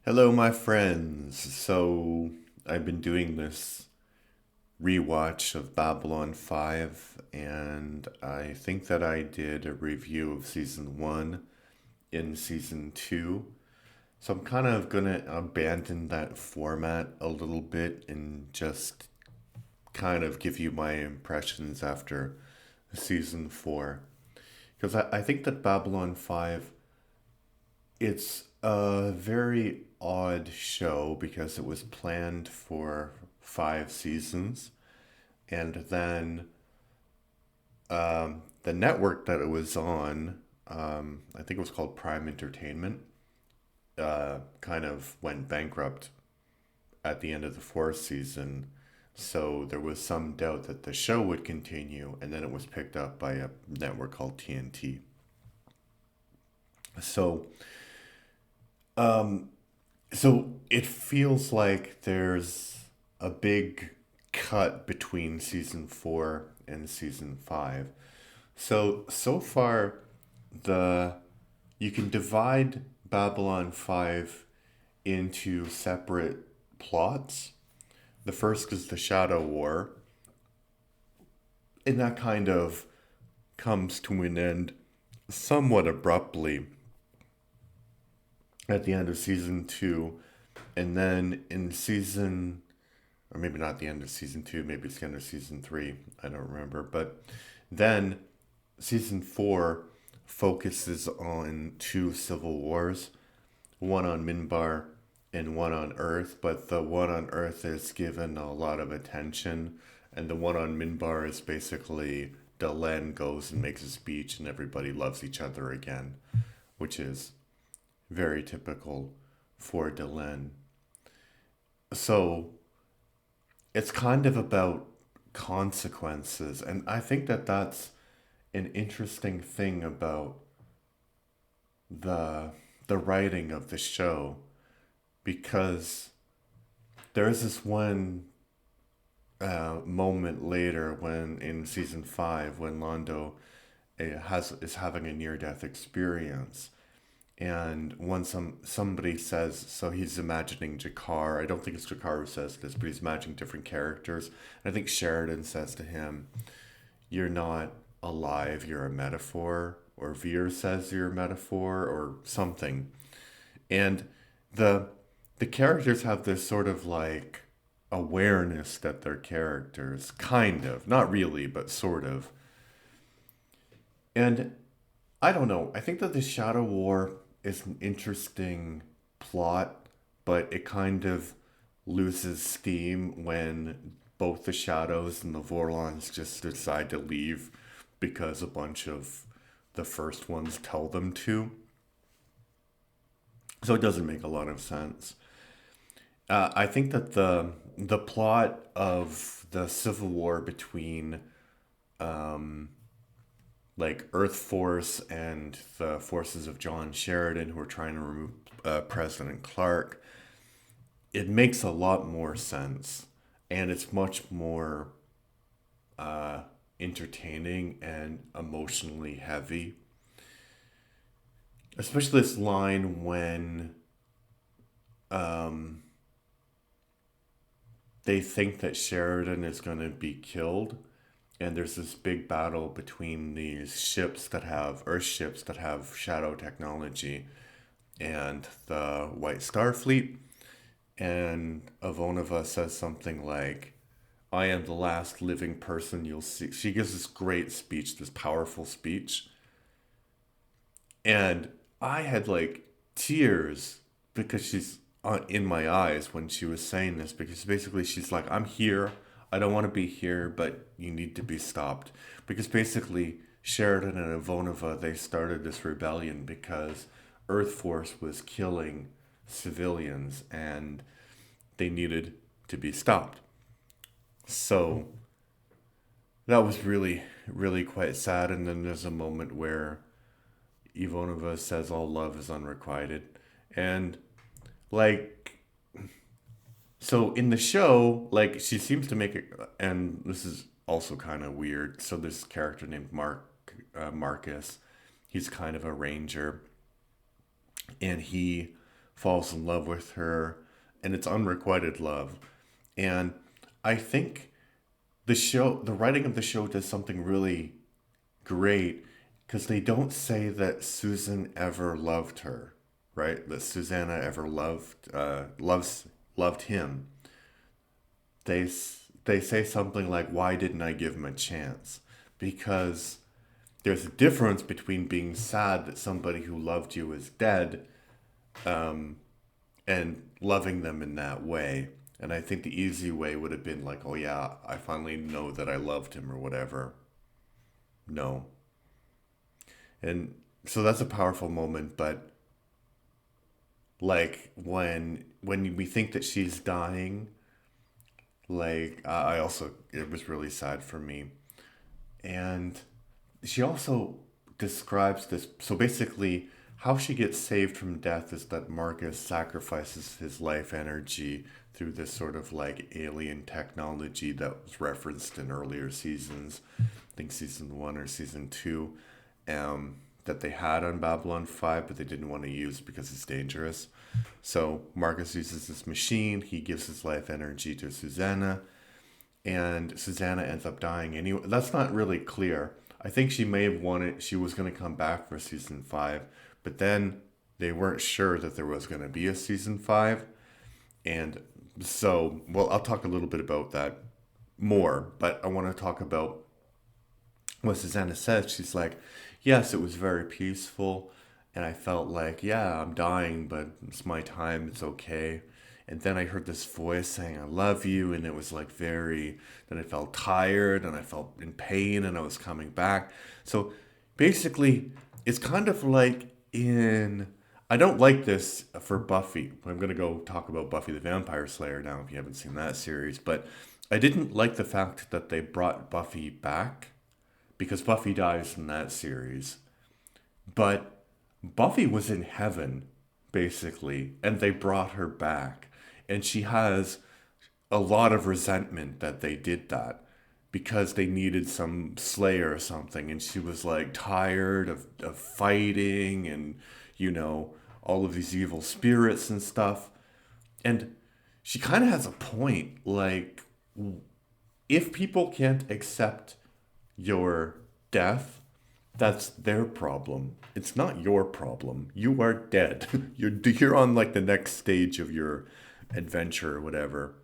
Hello, my friends. So, I've been doing this rewatch of Babylon 5, and I think that I did a review of season 1 in season 2. So, I'm kind of gonna abandon that format a little bit and just kind of give you my impressions after season 4. Because I think that Babylon 5, it's a very odd show because it was planned for 5 seasons, and then the network that it was on, I think it was called Prime Entertainment, kind of went bankrupt at the end of the fourth season. So there was some doubt that the show would continue, and then it was picked up by a network called TNT. So So it feels like there's a big cut between season 4 and season 5. So far, the you can divide Babylon 5 into separate plots. The first is the Shadow War, and that kind of comes to an end somewhat abruptly at the end of season 2. And then in season, or maybe not the end of season 2, maybe it's the end of season 3, I don't remember. But then season 4 focuses on two civil wars, one on Minbar and one on Earth, but the one on Earth is given a lot of attention, and the one on Minbar is basically Delenn goes and makes a speech and everybody loves each other again, which is very typical for Delenn. So it's kind of about consequences, and I think that that's an interesting thing about the the writing of the show, because there's this one moment later when in season 5 when Londo has is having a near death experience. And when somebody says, so he's imagining Jakar. I don't think it's Jakar who says this, but he's imagining different characters. And I think Sheridan says to him, "You're not alive. You're a metaphor." Or Veer says you're a metaphor, or something. And the the characters have this sort of like awareness that they're characters, kind of, not really, but sort of. And I don't know. I think that the Shadow War is an interesting plot, but it kind of loses steam when both the Shadows and the Vorlons just decide to leave because a bunch of the first ones tell them to. So it doesn't make a lot of sense. I think that the plot of the civil war between like Earth Force and the forces of John Sheridan, who are trying to remove President Clark, it makes a lot more sense, and it's much more entertaining and emotionally heavy. Especially this line when they think that Sheridan is going to be killed, and there's this big battle between these ships that have Earth ships that have shadow technology and the White Star Fleet. And Avonova says something like, "I am the last living person you'll see." She gives this great speech, this powerful speech. And I had like tears because she's in my eyes when she was saying this, because basically she's like, "I'm here. I don't want to be here, but you need to be stopped." Because basically Sheridan and Ivonova, they started this rebellion because Earth Force was killing civilians and they needed to be stopped. So that was really, really quite sad. And then there's a moment where Ivonova says all love is unrequited. And like, so in the show, like she seems to make it, and this is also kind of weird. So this character named Marcus, he's kind of a ranger, and he falls in love with her, and it's unrequited love. And I think the writing of the show does something really great because they don't say that Susan ever loved her, right? That Susanna ever loved him. They say something like, "Why didn't I give him a chance?" Because there's a difference between being sad that somebody who loved you is dead, and loving them in that way. And I think the easy way would have been like, "Oh yeah, I finally know that I loved him," or whatever. No. And so that's a powerful moment, but like when we think that she's dying, like I also, it was really sad for me. And she also describes this. So basically, how she gets saved from death is that Marcus sacrifices his life energy through this sort of like alien technology that was referenced in earlier seasons. I think season one or season two, that they had on Babylon 5, but they didn't want to use because it's dangerous. So Marcus uses this machine. He gives his life energy to Susanna, and Susanna ends up dying anyway. That's not really clear. I think she may have wanted, she was going to come back for season 5, but then they weren't sure that there was going to be a season 5. And so, well, I'll talk a little bit about that more, but I want to talk about what Susanna says. She's like, yes, it was very peaceful. And I felt like, yeah, I'm dying, but it's my time. It's okay. And then I heard this voice saying, I love you. And it was like then I felt tired and I felt in pain and I was coming back. So basically, it's kind of like I don't like this for Buffy. I'm going to go talk about Buffy the Vampire Slayer now if you haven't seen that series. But I didn't like the fact that they brought Buffy back because Buffy dies in that series. But Buffy was in heaven, basically, and they brought her back. And she has a lot of resentment that they did that because they needed some slayer or something. And she was like tired of fighting and, all of these evil spirits and stuff. And she kind of has a point. Like, if people can't accept your death, that's their problem. It's not your problem. You are dead. You're on like the next stage of your adventure or whatever.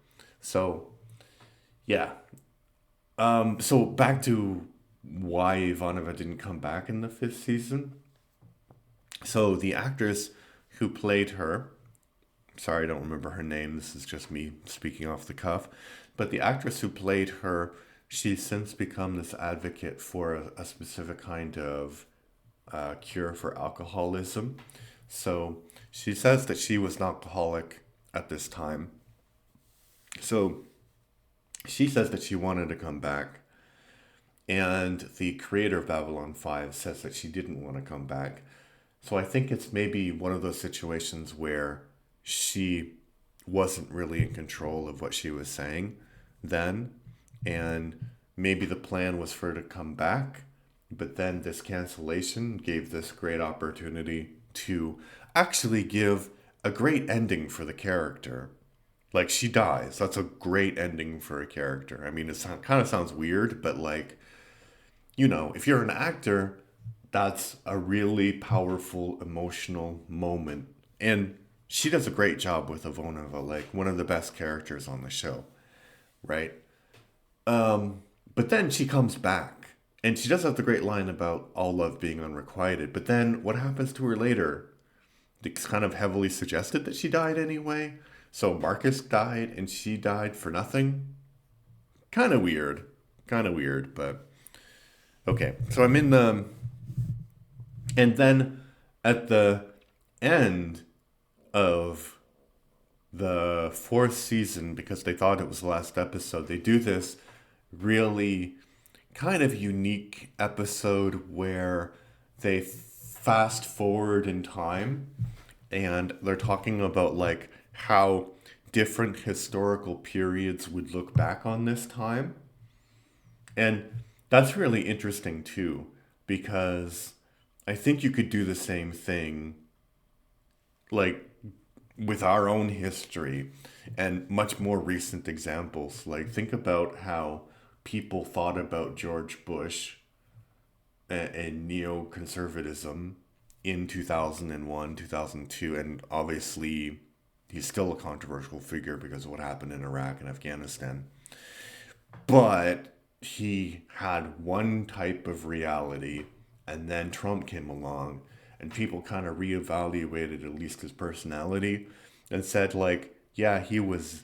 So yeah. So back to why Ivanova didn't come back in the fifth season. So the actress who played her, sorry, I don't remember her name. This is just me speaking off the cuff. But the actress who played her, she's since become this advocate for a specific kind of cure for alcoholism. So she says that she was an alcoholic at this time. So she says that she wanted to come back. And the creator of Babylon 5 says that she didn't want to come back. So I think it's maybe one of those situations where she wasn't really in control of what she was saying then. And maybe the plan was for her to come back. But then this cancellation gave this great opportunity to actually give a great ending for the character. Like, she dies. That's a great ending for a character. I mean, kind of sounds weird, but like, if you're an actor, that's a really powerful emotional moment. And she does a great job with Ivonova, like one of the best characters on the show, right? But then she comes back, and she does have the great line about all love being unrequited. But then what happens to her later? It's kind of heavily suggested that she died anyway. So Marcus died, and she died for nothing. Kind of weird. Kind of weird, but okay. So I'm in the. And then at the end of the fourth season, because they thought it was the last episode, they do this really kind of unique episode where they fast forward in time and they're talking about like how different historical periods would look back on this time. And that's really interesting too, because I think you could do the same thing, like with our own history and much more recent examples. Like, think about how people thought about George Bush and neoconservatism in 2001, 2002, and obviously he's still a controversial figure because of what happened in Iraq and Afghanistan. But he had one type of reality, and then Trump came along, and people kind of reevaluated at least his personality and said, like, yeah, he was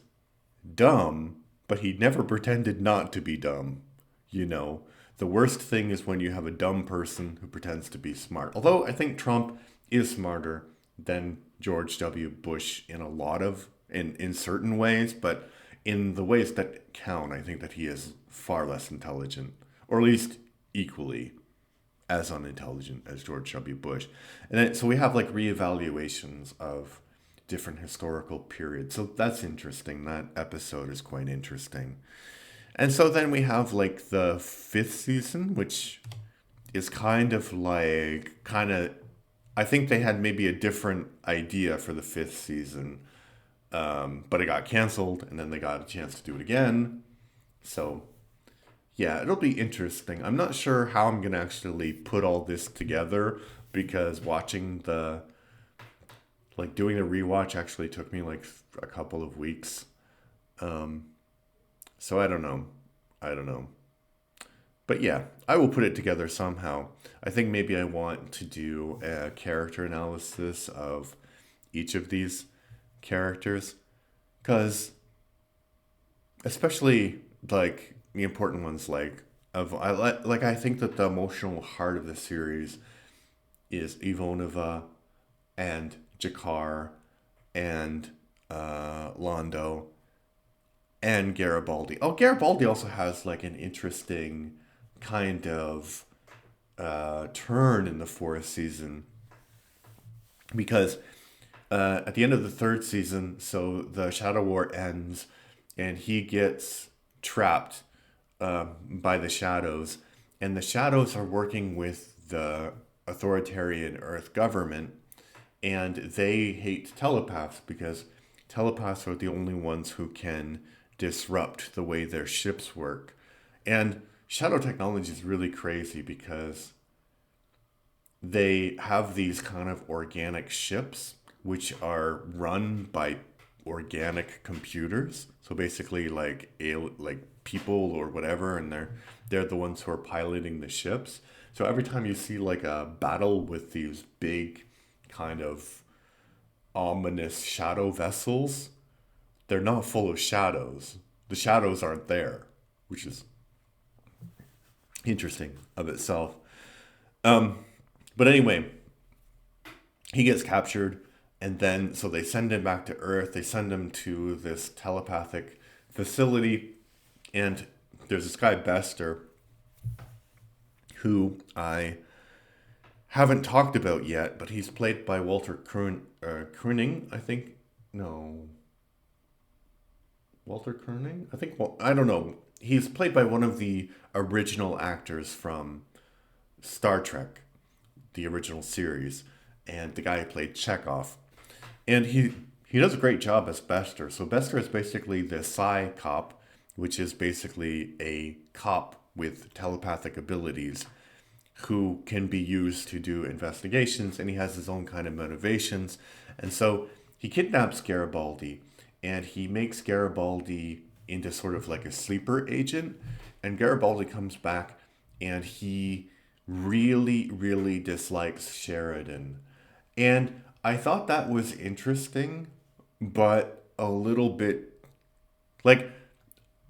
dumb, but he never pretended not to be dumb. You know, the worst thing is when you have a dumb person who pretends to be smart. Although I think Trump is smarter than George W. Bush in a lot of in certain ways, but in the ways that count, I think that he is far less intelligent, or at least equally as unintelligent as George W. Bush. And then, so we have like reevaluations of different historical periods. So that's interesting. That episode is quite interesting. And so then we have like the fifth season, which is I think they had maybe a different idea for the fifth season, but it got canceled and then they got a chance to do it again. So yeah, it'll be interesting. I'm not sure how I'm going to actually put all this together because doing the rewatch actually took me like a couple of weeks. Um, so I don't know. I don't know. But yeah, I will put it together somehow. I think maybe I want to do a character analysis of each of these characters because especially like the important ones I think that the emotional heart of the series is Ivonova and Jakar and Londo and Garibaldi. Oh, Garibaldi also has like an interesting kind of turn in the fourth season because at the end of the third season, so the Shadow War ends and he gets trapped by the shadows, and the shadows are working with the authoritarian Earth government, and they hate telepaths because telepaths are the only ones who can disrupt the way their ships work. And shadow technology is really crazy because they have these kind of organic ships which are run by organic computers. So basically like people or whatever, and they're the ones who are piloting the ships. So every time you see like a battle with these big kind of ominous shadow vessels, they're not full of shadows. The shadows aren't there, which is interesting of itself. But anyway, he gets captured, and then so they send him back to Earth. They send him to this telepathic facility, and there's this guy Bester, who I haven't talked about yet, but he's played by Walter Koenig, I think. No, Walter Koenig? I think, well, I don't know. He's played by one of the original actors from Star Trek, the original series, and the guy who played Chekhov. And he does a great job as Bester. So Bester is basically the Psi cop, which is basically a cop with telepathic abilities who can be used to do investigations, and he has his own kind of motivations. And so he kidnaps Garibaldi, and he makes Garibaldi into sort of like a sleeper agent. And Garibaldi comes back, and he really, really dislikes Sheridan. And I thought that was interesting, but a little bit like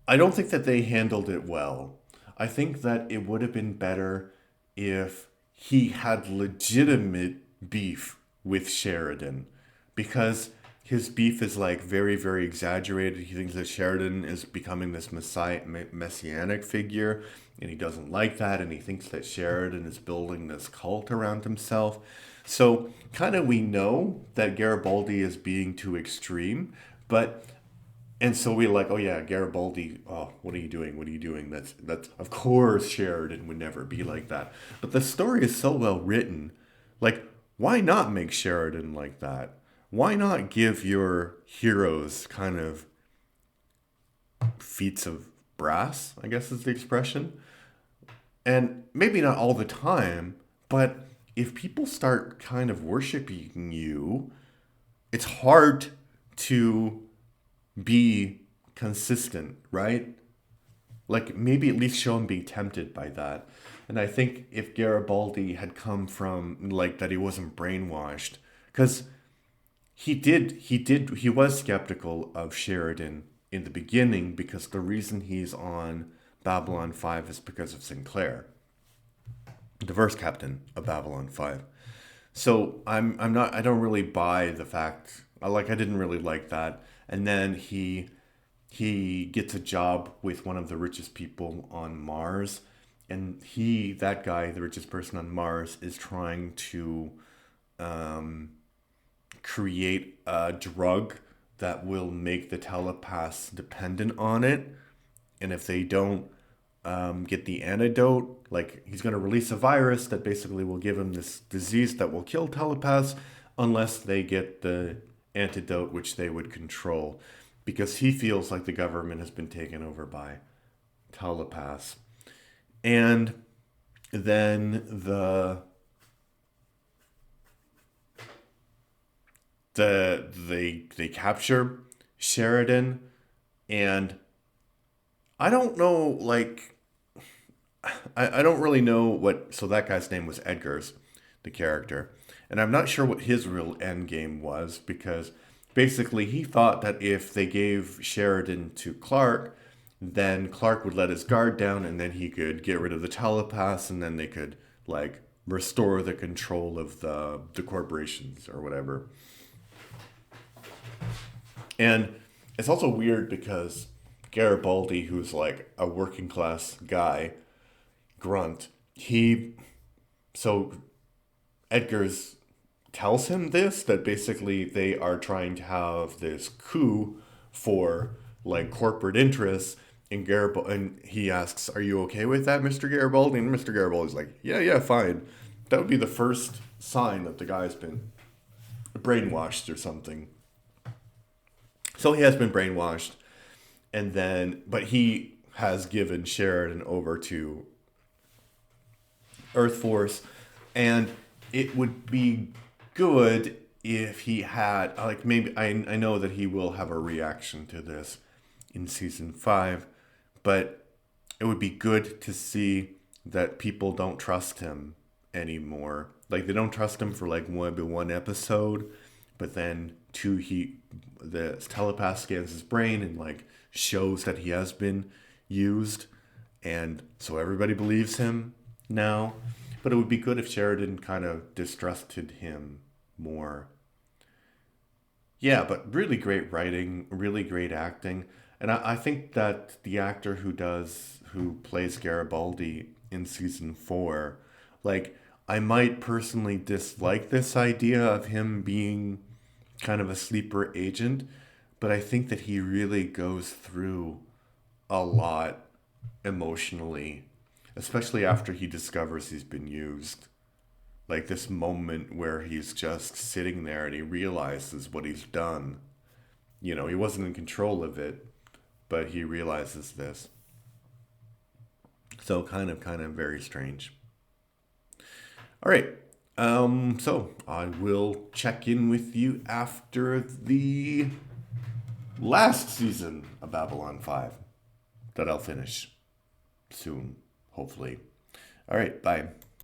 I don't think that they handled it well. I think that it would have been better if he had legitimate beef with Sheridan because his beef is like very, very exaggerated. He thinks that Sheridan is becoming this messianic figure, and he doesn't like that, and he thinks that Sheridan is building this cult around himself. So, kind of, we know that Garibaldi is being too extreme, but and so we're like, oh yeah, Garibaldi. Oh, what are you doing? What are you doing? That's of course Sheridan would never be like that. But the story is so well written. Like, why not make Sheridan like that? why not give your heroes kind of feats of brass, I guess is the expression? And maybe not all the time, but if people start kind of worshiping you, it's hard to be consistent, right? Like maybe at least show him being tempted by that. And I think if Garibaldi had come from like that he wasn't brainwashed, because he was skeptical of Sheridan in the beginning because the reason he's on Babylon 5 is because of Sinclair, the first captain of Babylon 5. So I'm not I don't really buy the fact I didn't really like that. And then he gets a job with one of the richest people on Mars, and that guy, the richest person on Mars, is trying to create a drug that will make the telepaths dependent on it. And if they don't get the antidote, like he's going to release a virus that basically will give him this disease that will kill telepaths unless they get the antidote, which they would control. Because he feels like the government has been taken over by telepaths. And then they capture Sheridan, and I don't know, like, I don't really know what. So that guy's name was Edgar's, the character, and I'm not sure what his real end game was because basically he thought that if they gave Sheridan to Clark, then Clark would let his guard down, and then he could get rid of the telepaths, and then they could like restore the control of the corporations or whatever. And it's also weird because Garibaldi, who's like a working class guy, grunt, so Edgar's tells him this that basically they are trying to have this coup for like corporate interests in Garibaldi, and he asks, "Are you okay with that, Mr. Garibaldi?" And Mr. Garibaldi's like, "Yeah, yeah, fine." That would be the first sign that the guy's been brainwashed or something. So he has been brainwashed, and then but he has given Sheridan over to Earth Force, and it would be good if he had like maybe I know that he will have a reaction to this in season 5, but it would be good to see that people don't trust him anymore. Like they don't trust him for like one episode, but then two the telepath scans his brain and like shows that he has been used, and so everybody believes him now. But it would be good if Sheridan kind of distrusted him more. Yeah, but really great writing, really great acting. And I think that the actor who plays Garibaldi in season 4, like I might personally dislike this idea of him being kind of a sleeper agent, but I think that he really goes through a lot emotionally, especially after he discovers he's been used. Like this moment where he's just sitting there and he realizes what he's done. You know, he wasn't in control of it, but he realizes this. So kind of very strange. All right. So I will check in with you after the last season of Babylon 5 that I'll finish soon, hopefully. All right, bye.